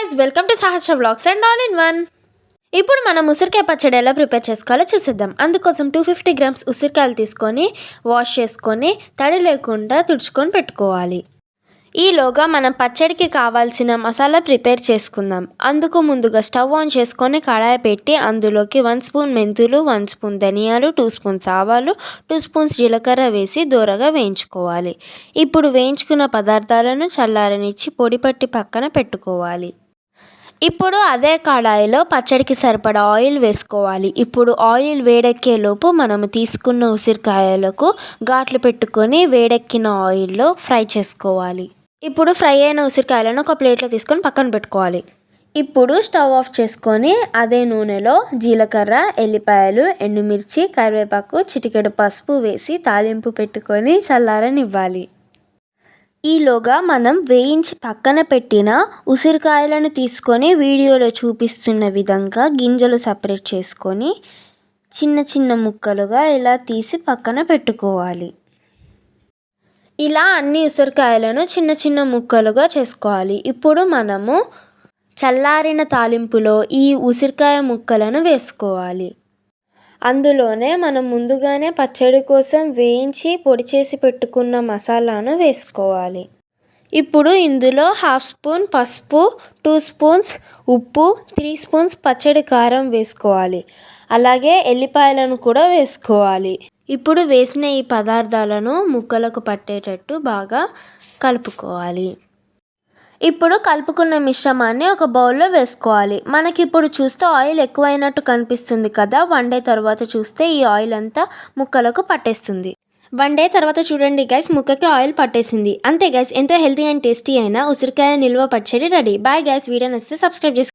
Guys, welcome to Sahasra vlogs and all in one. ఇప్పుడు మనం ఉసిరికాయ పచ్చడి ఎలా ప్రిపేర్ చేసుకోవాలో చూసేద్దాం. అందుకోసం 250 గ్రామ్స్ ఉసిరికాయలు తీసుకొని వాష్ చేసుకొని తడి లేకుండా తుడుచుకొని పెట్టుకోవాలి. ఈలోగా మనం పచ్చడికి కావాల్సిన మసాలా ప్రిపేర్ చేసుకుందాం. అందుకు ముందుగా స్టవ్ ఆన్ చేసుకొని కడాయి పెట్టి అందులోకి 1 స్పూన్ మెంతులు, 1 స్పూన్ ధనియాలు, 2 స్పూన్స్ ఆవాలు, 2 స్పూన్స్ జీలకర్ర వేసి దోరగా వేయించుకోవాలి. ఇప్పుడు వేయించుకున్న పదార్థాలను చల్లారనిచ్చి పొడి పట్టి పక్కన పెట్టుకోవాలి. ఇప్పుడు అదే కడాయిలో పచ్చడికి సరిపడా ఆయిల్ వేసుకోవాలి. ఇప్పుడు ఆయిల్ వేడెక్కేలోపు మనము తీసుకున్న ఉసిరికాయలకు ఘాట్లు పెట్టుకొని వేడెక్కిన ఆయిల్లో ఫ్రై చేసుకోవాలి. ఇప్పుడు ఫ్రై అయిన ఉసిరికాయలను ఒక ప్లేట్లో తీసుకొని పక్కన పెట్టుకోవాలి. ఇప్పుడు స్టవ్ ఆఫ్ చేసుకొని అదే నూనెలో జీలకర్ర, ఎల్లిపాయలు, ఎండుమిర్చి, కరివేపాకు, చిటికెడు పసుపు వేసి తాలింపు పెట్టుకొని చల్లారనివ్వాలి. ఈలోగా మనం వేయించి పక్కన పెట్టిన ఉసిరికాయలను తీసుకొని వీడియోలో చూపిస్తున్న విధంగా గింజలు సపరేట్ చేసుకొని చిన్న చిన్న ముక్కలుగా ఇలా తీసి పక్కన పెట్టుకోవాలి. ఇలా అన్ని ఉసిరికాయలను చిన్న చిన్న ముక్కలుగా చేసుకోవాలి. ఇప్పుడు మనము చల్లారిన తాలింపులో ఈ ఉసిరికాయ ముక్కలను వేసుకోవాలి. అందులోనే మనం ముందుగానే పచ్చడి కోసం వేయించి పొడి చేసి పెట్టుకున్న మసాలాను వేసుకోవాలి. ఇప్పుడు ఇందులో 1/2 స్పూన్ పసుపు, 2 స్పూన్స్ ఉప్పు, 3 స్పూన్స్ పచ్చడి కారం వేసుకోవాలి. అలాగే ఎల్లిపాయలను కూడా వేసుకోవాలి. ఇప్పుడు వేసిన ఈ పదార్థాలను ముక్కలకు పట్టేటట్టు బాగా కలుపుకోవాలి. ఇప్పుడు కలుపుకున్న మిశ్రమాన్ని ఒక బౌల్లో వేసుకోవాలి. మనకి ఇప్పుడు చూస్తే ఆయిల్ ఎక్కువైనట్టు కనిపిస్తుంది కదా. 1 డే తర్వాత చూస్తే ఈ ఆయిల్ అంతా ముక్కలకు పట్టేస్తుంది. 1 డే తర్వాత చూడండి గైస్, ముక్కకి ఆయిల్ పట్టేసింది. అంతే గైస్, ఎంతో హెల్తీ అండ్ టేస్టీ అయిన ఉసిరికాయ నిల్వ పచ్చడి రెడీ. బాయ్ గైస్, వీడియో నచ్చితే సబ్స్క్రైబ్ చేసుకోండి.